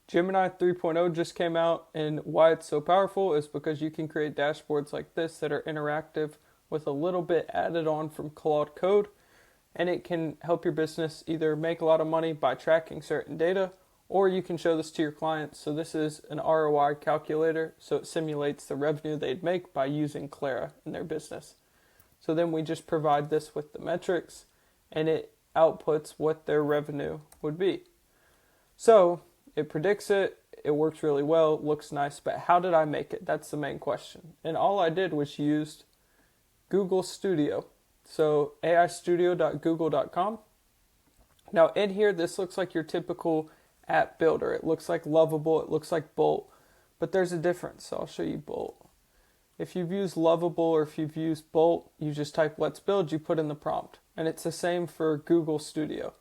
Gemini 3.0 just came out, and why it's so powerful is because you can create dashboards like this that are interactive with a little bit added on from Claude Code, and it can help your business either make a lot of money by tracking certain data, or you can show this to your clients. So this is an ROI calculator, so it simulates the revenue they'd make by using Clara in their business. So then we just provide this with the metrics, and it outputs what their revenue would be. So it predicts it, it works really well, looks nice, but how did I make it? That's the main question. And all I did was used Google Studio. So aistudio.google.com. Now in here, this looks like your typical app builder. It looks like Lovable, it looks like Bolt, but there's a difference. So I'll show you Bolt. If you've used Lovable or if you've used Bolt, you just type let's build, you put in the prompt. And it's the same for Google Studio.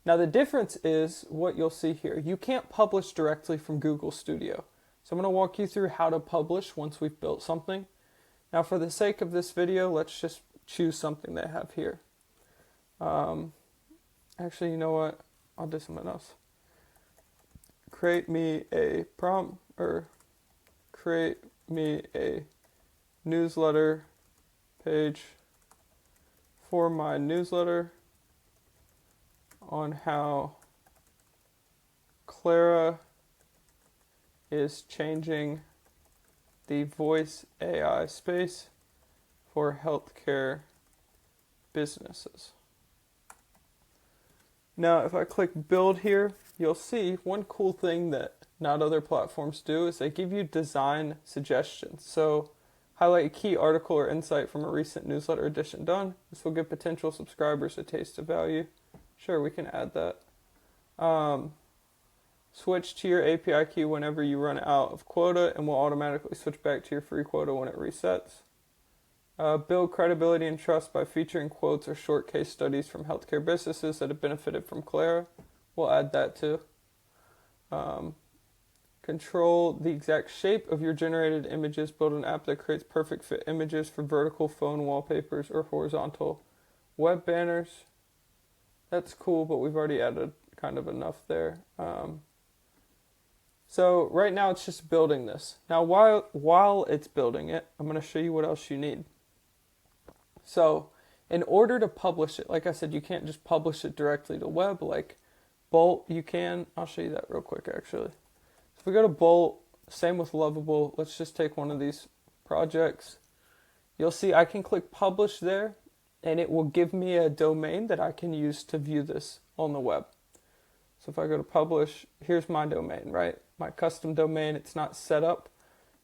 Now the difference is what you'll see here. You can't publish directly from Google Studio. So I'm going to walk you through how to publish once we've built something. Now for the sake of this video, let's just choose something they have here. Actually, you know what? I'll do something else. Create me a prompt, or create me a newsletter page for my newsletter on how Clara is changing the voice AI space for healthcare businesses. Now, if I click build here, you'll see one cool thing that not other platforms do is they give you design suggestions. So highlight a key article or insight from a recent newsletter edition done. This will give potential subscribers a taste of value. Sure, we can add that. Switch to your API key whenever you run out of quota, and will automatically switch back to your free quota when it resets. Build credibility and trust by featuring quotes or short case studies from healthcare businesses that have benefited from Clara. We'll add that too. Control the exact shape of your generated images. Build an app that creates perfect fit images for vertical phone wallpapers or horizontal web banners. That's cool, but we've already added kind of enough there. So right now it's just building this. Now while it's building it, I'm going to show you what else you need. So in order to publish it, like I said, you can't just publish it directly to web like Bolt. You can. I'll show you that real quick actually. So if we go to Bolt, same with Lovable. Let's just take one of these projects. You'll see I can click publish there, and it will give me a domain that I can use to view this on the web. So if I go to publish, here's my domain, right? My custom domain. It's not set up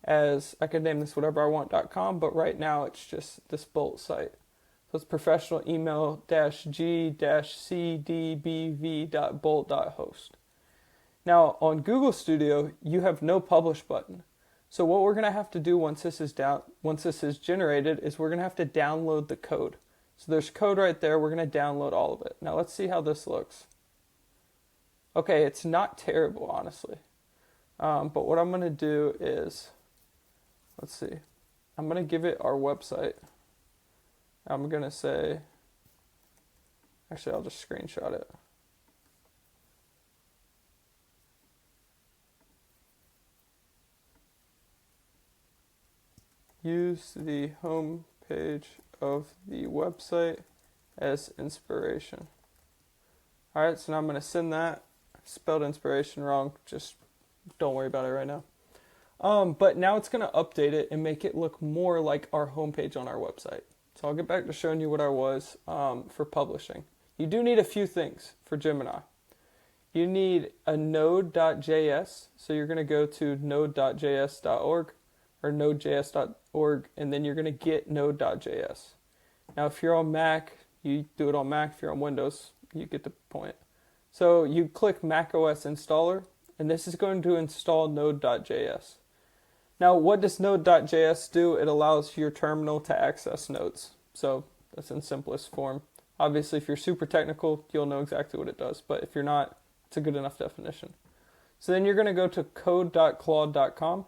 as, I can name this whatever I want.com, but right now it's just this Bolt site. So it's professional email -g-cdbv.bolt.host. Now on Google Studio, you have no publish button. So what we're going to have to do once this is generated is we're going to have to download the code. So there's code right there. We're going to download all of it. Now let's see how this looks. Okay, it's not terrible, honestly. But what I'm going to do is, let's see. I'm going to give it our website. I'm going to say, actually, I'll just screenshot it. Use the home page of the website as inspiration. Alright, so now I'm going to send that. I spelled inspiration wrong, just don't worry about it right now. But now it's going to update it and make it look more like our homepage on our website. So I'll get back to showing you what I was for publishing. You do need a few things for Gemini. You need a node.js, so you're going to go to node.js.org or nodejs.org, and then you're going to get node.js. Now if you're on Mac, you do it on Mac. If you're on Windows, you get the point. So you click macOS installer, and this is going to install node.js. Now what does node.js do? It allows your terminal to access nodes. So that's in simplest form. Obviously if you're super technical, you'll know exactly what it does, but if you're not, it's a good enough definition. So then you're going to go to code.claude.com.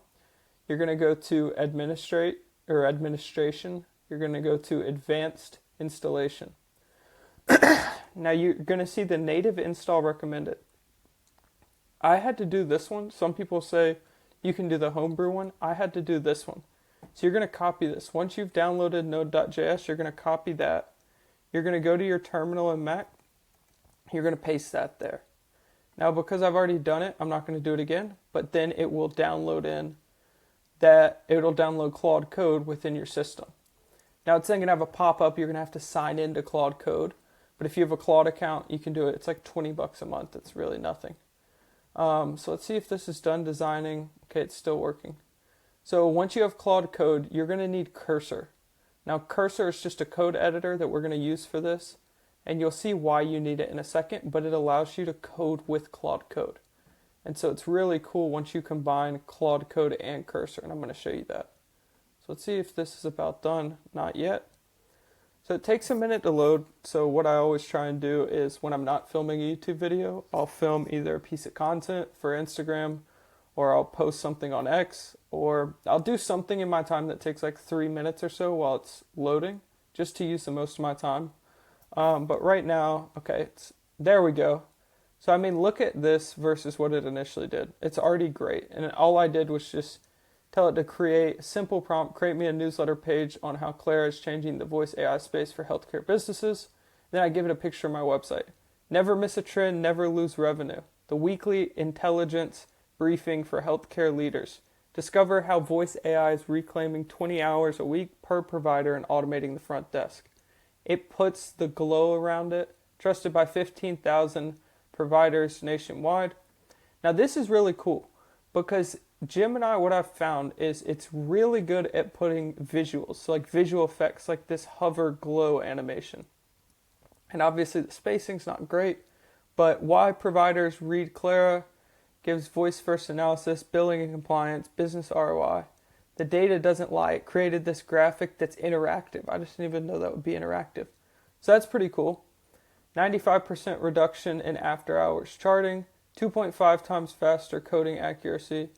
You're going to go to administrate or administration. You're going to go to advanced installation. Now you're going to see the native install recommended. I had to do this one. Some people say you can do the homebrew one. I had to do this one. So you're going to copy this. Once you've downloaded node.js, you're going to copy that. You're going to go to your terminal in Mac. You're going to paste that there. Now, because I've already done it, I'm not going to do it again, but then it will download it'll download Claude Code within your system. Now, it's then going to have a pop-up. You're going to have to sign into Claude Code. But if you have a Claude account, you can do it. It's like $20 a month. It's really nothing. So let's see if this is done designing. Okay, it's still working. So once you have Claude Code, you're going to need Cursor. Now, Cursor is just a code editor that we're going to use for this. And you'll see why you need it in a second, but it allows you to code with Claude Code. And so it's really cool once you combine Claude Code and Cursor, and I'm going to show you that. So let's see if this is about done. Not yet. So it takes a minute to load. So what I always try and do is when I'm not filming a YouTube video, I'll film either a piece of content for Instagram, or I'll post something on X, or I'll do something in my time that takes like 3 minutes or so while it's loading, just to use the most of my time. But right now, okay, there we go. So I mean, look at this versus what it initially did. It's already great. And all I did was just tell it to create a simple prompt, create me a newsletter page on how Clara is changing the voice AI space for healthcare businesses. Then I give it a picture of my website. Never miss a trend, never lose revenue. The weekly intelligence briefing for healthcare leaders. Discover how voice AI is reclaiming 20 hours a week per provider and automating the front desk. It puts the glow around it, trusted by 15,000 providers nationwide. Now this is really cool because Gemini, what I've found is it's really good at putting visuals, so like visual effects like this hover glow animation. And obviously the spacing's not great, but why providers read Clara, gives voice first analysis, billing and compliance, business ROI. The data doesn't lie. It created this graphic that's interactive. I just didn't even know that would be interactive. So that's pretty cool. 95% reduction in after hours charting, 2.5 times faster coding accuracy.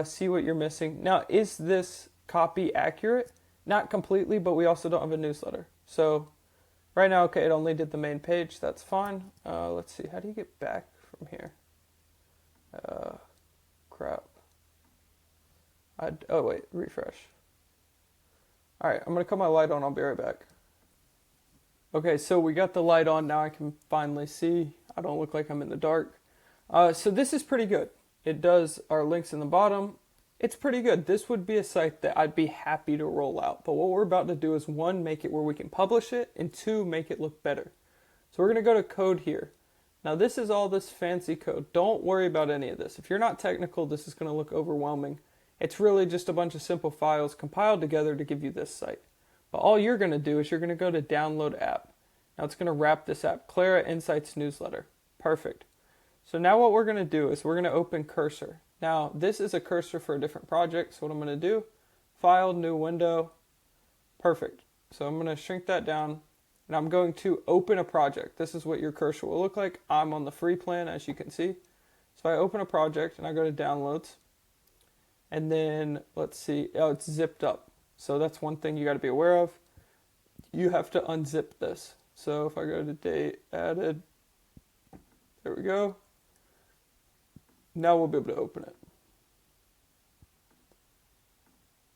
See what you're missing. Now, is this copy accurate? Not completely, but we also don't have a newsletter. So right now, okay, it only did the main page. That's fine. Let's see. How do you get back from here? Crap. Oh wait, refresh. Alright, I'm going to cut my light on, I'll be right back. Okay, so we got the light on, now I can finally see. I don't look like I'm in the dark. So this is pretty good. It does our links in the bottom. It's pretty good. This would be a site that I'd be happy to roll out. But what we're about to do is 1, make it where we can publish it, and 2, make it look better. So we're going to go to code here. Now this is all this fancy code. Don't worry about any of this. If you're not technical, this is going to look overwhelming. It's really just a bunch of simple files compiled together to give you this site. But all you're going to do is you're going to go to download app. Now it's going to wrap this app, Clara Insights Newsletter. Perfect. So now what we're going to do is we're going to open Cursor. Now this is a cursor for a different project. So what I'm going to do, File, New Window. Perfect. So I'm going to shrink that down and I'm going to open a project. This is what your cursor will look like. I'm on the free plan, as you can see. So I open a project and I go to Downloads. And then, let's see, oh, it's zipped up. So that's one thing you got to be aware of. You have to unzip this. So if I go to date, added, there we go. Now we'll be able to open it.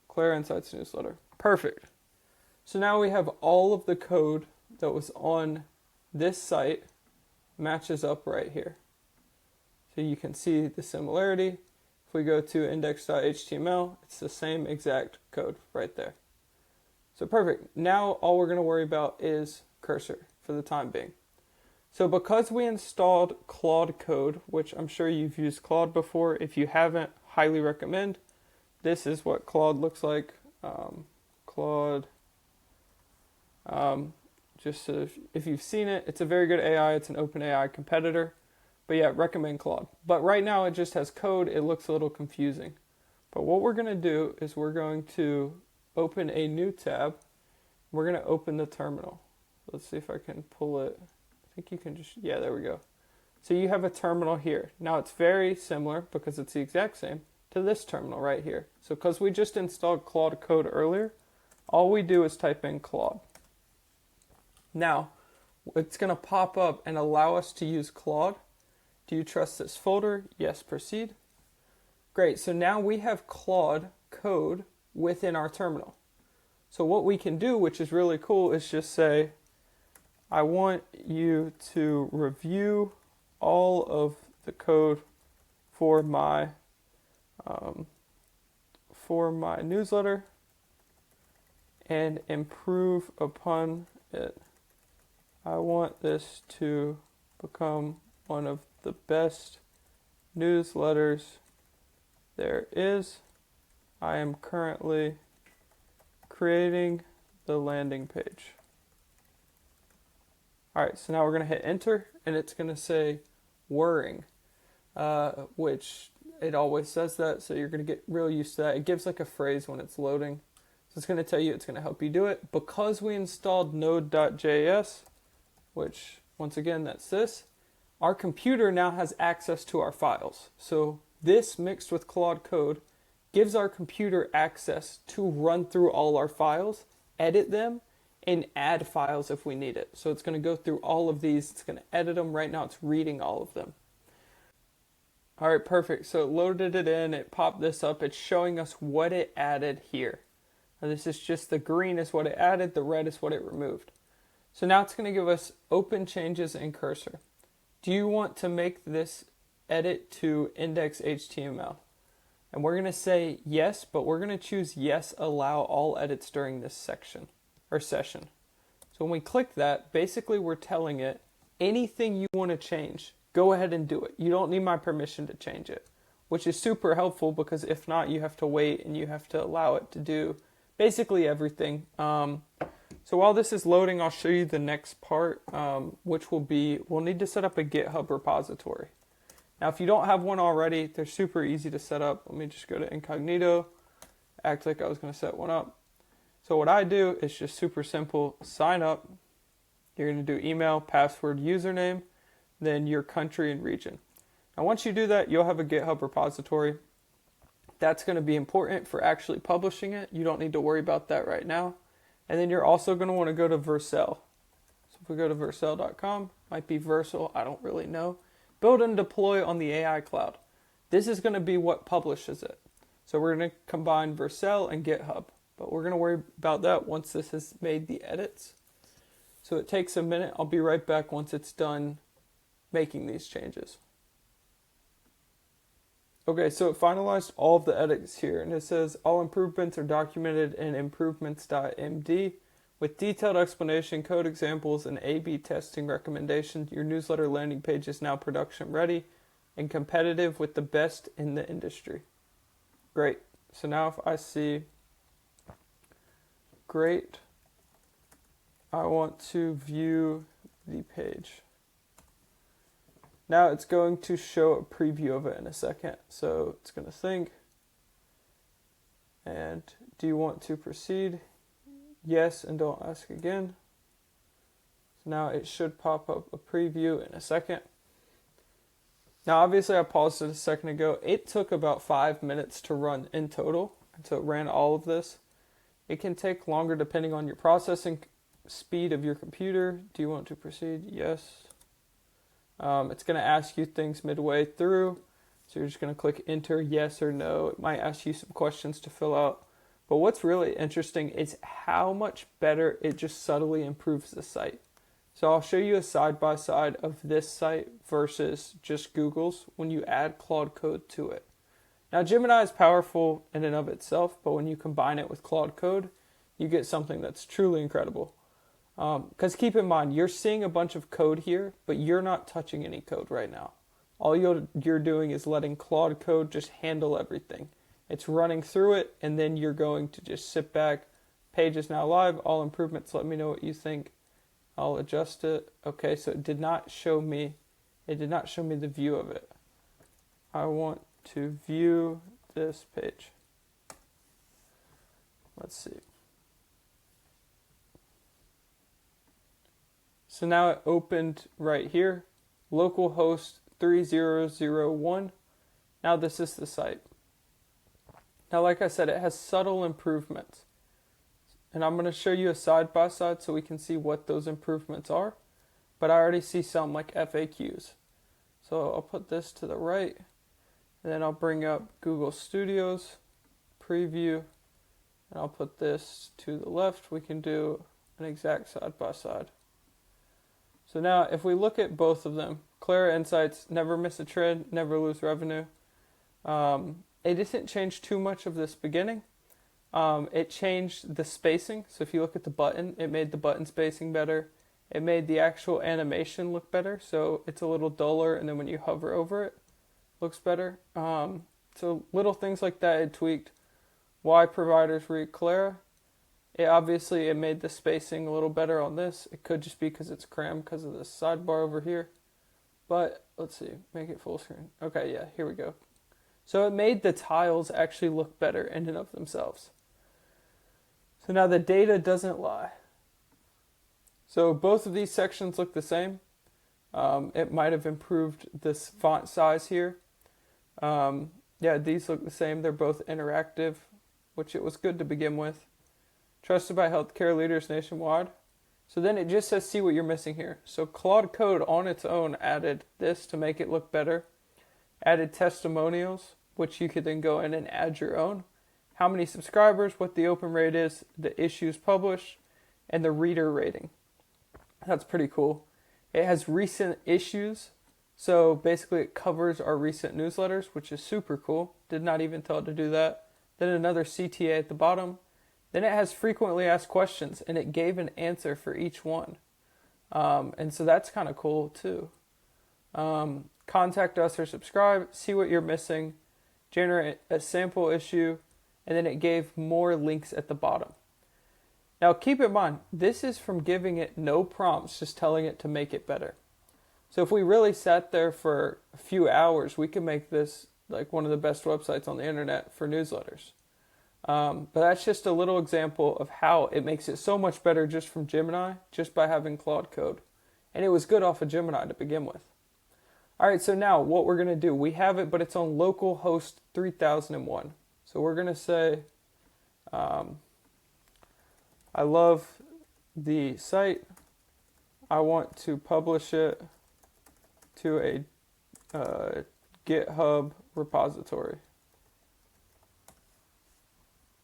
Clara Insights Newsletter. Perfect. So now we have all of the code that was on this site matches up right here. So you can see the similarity. If we go to index.html, it's the same exact code right there. So perfect. Now all we're going to worry about is Cursor for the time being. So because we installed Claude Code, which I'm sure you've used Claude before, if you haven't, highly recommend. This is what Claude looks like. Claude, just so if you've seen it, it's a very good AI. It's an open AI competitor. But yeah, recommend Claude. But right now it just has code. It looks a little confusing. But what we're going to do is we're going to open a new tab. We're going to open the terminal. Let's see if I can pull it. I think you can just, yeah, there we go. So you have a terminal here. Now it's very similar because it's the exact same to this terminal right here. So because we just installed Claude Code earlier, all we do is type in Claude. Now, it's going to pop up and allow us to use Claude Do you trust this folder? Yes, proceed. Great, so now we have Claude code within our terminal. So what we can do, which is really cool, is just say, I want you to review all of the code for my newsletter and improve upon it. I want this to become one of the best newsletters there is. I am currently creating the landing page. All right, so now we're going to hit enter, and it's going to say whirring, which it always says that, so you're going to get real used to that. It gives like a phrase when it's loading. So it's going to tell you, it's going to help you do it. Because we installed node.js, which once again, that's this, our computer now has access to our files. So this mixed with Claude Code gives our computer access to run through all our files, edit them, and add files if we need it. So it's going to go through all of these. It's going to edit them. Right now it's reading all of them. All right, perfect. So it loaded it in. It popped this up. It's showing us what it added here. Now this is just the green is what it added. The red is what it removed. So now it's going to give us open changes in cursor. Do you want to make this edit to index.html? And we're going to say yes, but we're going to choose yes, allow all edits during this section or session. So when we click that, basically we're telling it anything you want to change, go ahead and do it. You don't need my permission to change it, which is super helpful because if not, you have to wait and you have to allow it to do basically everything. So while this is loading, I'll show you the next part, which will be, we'll need to set up a GitHub repository. Now, if you don't have one already, they're super easy to set up. Let me just go to incognito, act like I was going to set one up. So what I do is just super simple, sign up. You're going to do email, password, username, then your country and region. Now, once you do that, you'll have a GitHub repository. That's going to be important for actually publishing it. You don't need to worry about that right now. And then you're also going to want to go to Vercel. So if we go to vercel.com, might be Versal, I don't really know. Build and deploy on the AI cloud. This is going to be what publishes it. So we're going to combine Vercel and GitHub, but we're going to worry about that once this has made the edits. So it takes a minute. I'll be right back once it's done making these changes. Okay, so it finalized all of the edits here, and it says all improvements are documented in improvements.md with detailed explanation, code examples, and A/B testing recommendations. Your newsletter landing page is now production ready and competitive with the best in the industry. Great. So now if I see, great, I want to view the page. Now it's going to show a preview of it in a second. So it's going to think. And do you want to proceed? Yes, and don't ask again. So now it should pop up a preview in a second. Now obviously I paused it a second ago. It took about 5 minutes to run in total. And so it ran all of this. It can take longer depending on your processing speed of your computer. Do you want to proceed? Yes. It's going to ask you things midway through. So you're just going to click enter yes or no. It might ask you some questions to fill out. But what's really interesting is how much better it just subtly improves the site. So I'll show you a side-by-side of this site versus just Google's when you add Claude Code to it. Now Gemini is powerful in and of itself, but when you combine it with Claude Code, you get something that's truly incredible. Because keep in mind, you're seeing a bunch of code here, but you're not touching any code right now. All you're doing is letting Claude Code just handle everything. It's running through it, and then you're going to just sit back. Page is now live. All improvements. Let me know what you think. I'll adjust it. Okay, so it did not show me the view of it. I want to view this page. Let's see. So now it opened right here, localhost 3001. Now this is the site. Now, like I said, it has subtle improvements. And I'm going to show you a side-by-side so we can see what those improvements are. But I already see some like FAQs. So I'll put this to the right, and then I'll bring up Google Studios, preview, and I'll put this to the left. We can do an exact side by side. So now if we look at both of them, Clara Insights, never miss a trade, never lose revenue. It didn't change too much of this beginning. It changed the spacing. So if you look at the button, it made the button spacing better. It made the actual animation look better. So it's a little duller, and then when you hover over it, looks better. So little things like that it tweaked. Why providers read Clara? It made the spacing a little better on this. It could just be because it's crammed because of this sidebar over here. But let's see, make it full screen. Okay, yeah, here we go. So it made the tiles actually look better in and of themselves. So now the data doesn't lie. So both of these sections look the same. It might have improved this font size here. Yeah, these look the same. They're both interactive, which it was good to begin with. Trusted by healthcare leaders nationwide. So then it just says, see what you're missing here. So Claude Code on its own added this to make it look better. Added testimonials, which you could then go in and add your own. How many subscribers, what the open rate is, the issues published, and the reader rating. That's pretty cool. It has recent issues. So basically it covers our recent newsletters, which is super cool. Did not even tell it to do that. Then another CTA at the bottom. Then it has frequently asked questions, and it gave an answer for each one. And so that's kind of cool too. Contact us or subscribe, see what you're missing, generate a sample issue, and then it gave more links at the bottom. Now keep in mind, this is from giving it no prompts, just telling it to make it better. So if we really sat there for a few hours, we could make this like one of the best websites on the internet for newsletters. But that's just a little example of how it makes it so much better just from Gemini, just by having Claude Code. And it was good off of Gemini to begin with. All right, so now what we're going to do, we have it, but it's on localhost 3001. So we're going to say, I love the site. I want to publish it to a GitHub repository.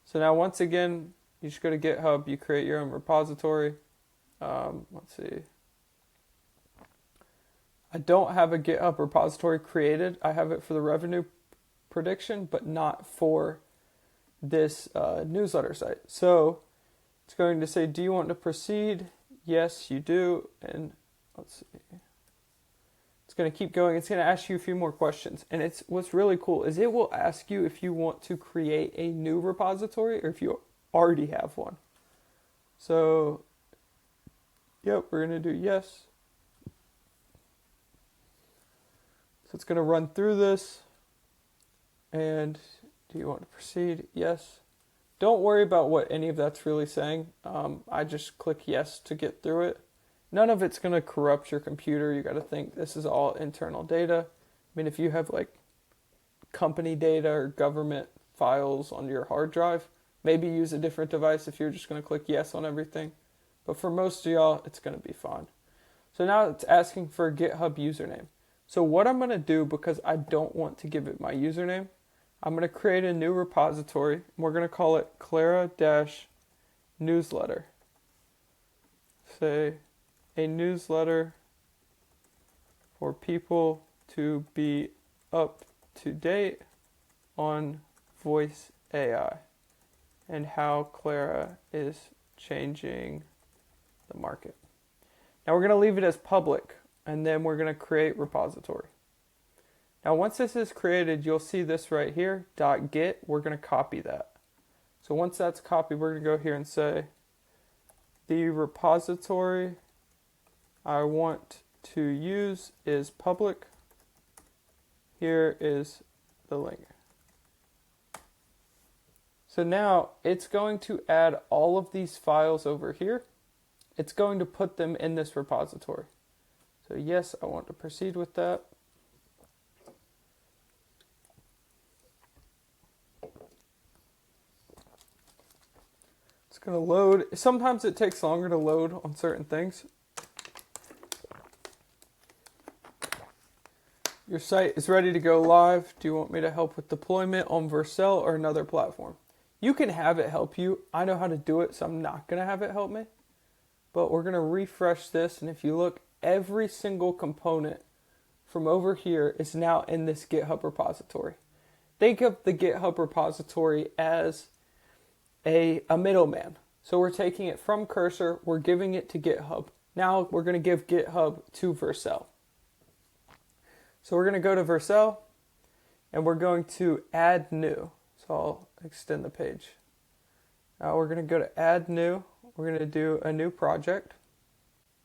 So now once again, you just go to GitHub, you create your own repository. Let's see. I don't have a GitHub repository created. I have it for the revenue prediction, but not for this newsletter site. So it's going to say, do you want to proceed? Yes, you do. And let's see. It's going to keep going. It's going to ask you a few more questions. And it's what's really cool is it will ask you if you want to create a new repository or if you already have one. So, yep, we're going to do yes. So it's going to run through this. And do you want to proceed? Yes. Don't worry about what any of that's really saying. I just click yes to get through it. None of it's going to corrupt your computer. You got to think this is all internal data. I mean, if you have like company data or government files on your hard drive, maybe use a different device if you're just going to click yes on everything. But for most of y'all, it's going to be fine. So now it's asking for a GitHub username. So what I'm going to do, because I don't want to give it my username, I'm going to create a new repository. We're going to call it Clara-newsletter. Say a newsletter for people to be up to date on voice AI and how Clara is changing the market. Now we're going to leave it as public, and then we're going to create repository. Now once this is created, you'll see this right here, .git. We're going to copy that. So once that's copied, we're going to go here and say the repository I want to use is public. Here is the link. So now it's going to add all of these files over here. It's going to put them in this repository. So yes, I want to proceed with that. It's going to load. Sometimes it takes longer to load on certain things. Your site is ready to go live. Do you want me to help with deployment on Vercel or another platform? You can have it help you. I know how to do it, so I'm not going to have it help me. But we're going to refresh this, and if you look, every single component from over here is now in this GitHub repository. Think of the GitHub repository as a middleman. So we're taking it from Cursor, we're giving it to GitHub. Now we're going to give GitHub to Vercel. So we're going to go to Vercel, and we're going to add new. So I'll extend the page. Now we're going to go to add new. We're going to do a new project.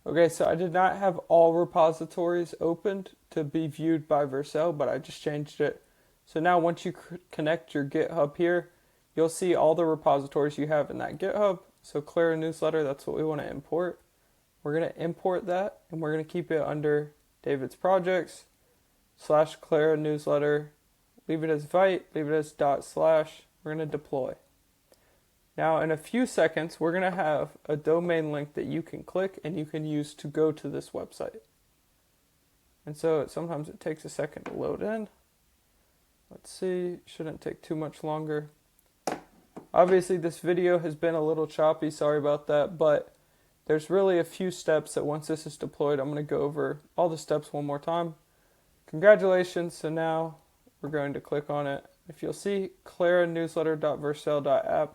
Okay, so I did not have all repositories opened to be viewed by Vercel, but I just changed it. So now once you connect your GitHub here, you'll see all the repositories you have in that GitHub. So Clara newsletter, that's what we want to import. We're going to import that, and we're going to keep it under David's projects / Clara newsletter. Leave it as Vite, leave it as /. We're going to deploy. Now in a few seconds, we're going to have a domain link that you can click and you can use to go to this website. And so sometimes it takes a second to load in. Let's see, shouldn't take too much longer. Obviously this video has been a little choppy, sorry about that, but there's really a few steps that once this is deployed, I'm going to go over all the steps one more time. Congratulations, so now we're going to click on it. If you'll see claranewsletter.vercel.app,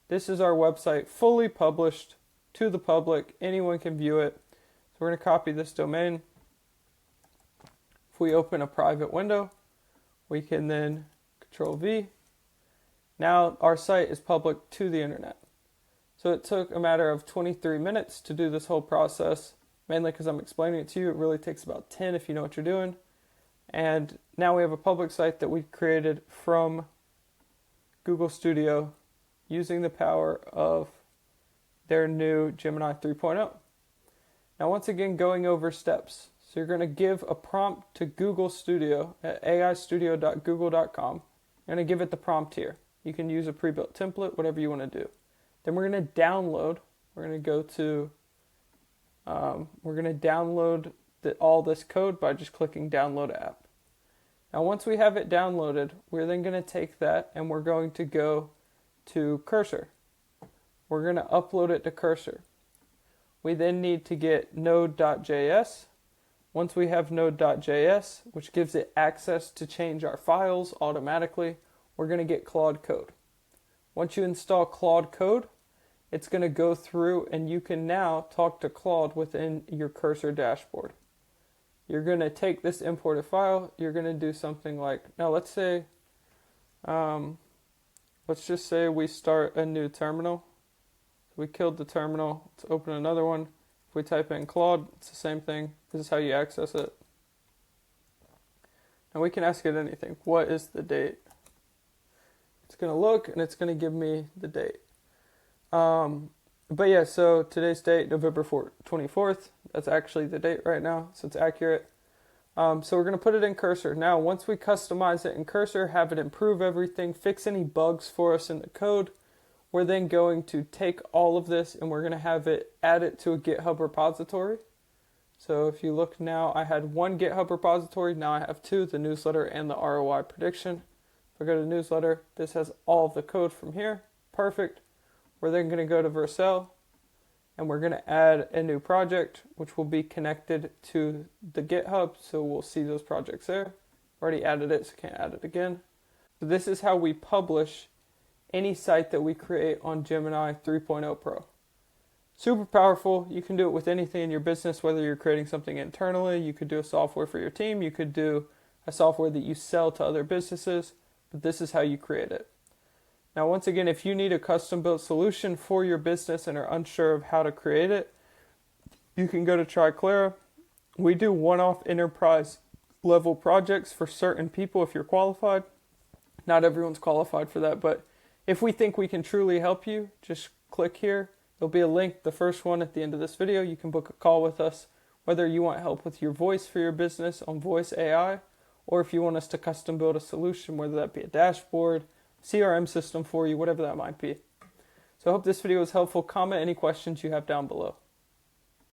this is our website fully published to the public. Anyone can view it. So we're going to copy this domain. If we open a private window, we can then Control V. Now our site is public to the internet. So it took a matter of 23 minutes to do this whole process, mainly because I'm explaining it to you. It really takes about 10 if you know what you're doing. And now we have a public site that we created from Google Studio using the power of their new Gemini 3.0. Now once again, going over steps. So you're going to give a prompt to Google Studio at aistudio.google.com. You're going to give it the prompt here. You can use a pre-built template, whatever you want to do. Then we're going to download. We're going to go to, all this code by just clicking download app. Now once we have it downloaded, we're then going to take that and we're going to go to Cursor. We're going to upload it to Cursor. We then need to get node.js. Once we have node.js, which gives it access to change our files automatically, we're going to get Claude Code. Once you install Claude Code, it's going to go through and you can now talk to Claude within your Cursor dashboard. You're going to take this imported file, you're going to do something like, now let's just say we start a new terminal. We killed the terminal, let's open another one. If we type in Claude, it's the same thing. This is how you access it. And we can ask it anything. What is the date? It's going to look and it's going to give me the date. But yeah, so today's date, November 24th. That's actually the date right now, so it's accurate. So we're going to put it in Cursor. Now, once we customize it in Cursor, have it improve everything, fix any bugs for us in the code, we're then going to take all of this and we're going to have it add it to a GitHub repository. So if you look now, I had one GitHub repository. Now I have two, the newsletter and the ROI prediction. If I go to newsletter, this has all of the code from here. Perfect. We're then going to go to Vercel and we're going to add a new project, which will be connected to the GitHub. So we'll see those projects there. Already added it, so can't add it again. So this is how we publish any site that we create on Gemini 3.0 Pro. Super powerful. You can do it with anything in your business, whether you're creating something internally, you could do a software for your team, you could do a software that you sell to other businesses, but this is how you create it. Now, once again, if you need a custom built solution for your business and are unsure of how to create it, you can go to Try Clara. We do one-off enterprise level projects for certain people if you're qualified. Not everyone's qualified for that, but if we think we can truly help you, just click here. There'll be a link, the first one at the end of this video. You can book a call with us, whether you want help with your voice for your business on Voice AI, or if you want us to custom build a solution, whether that be a dashboard, CRM system for you, whatever that might be. So I hope this video was helpful. Comment any questions you have down below.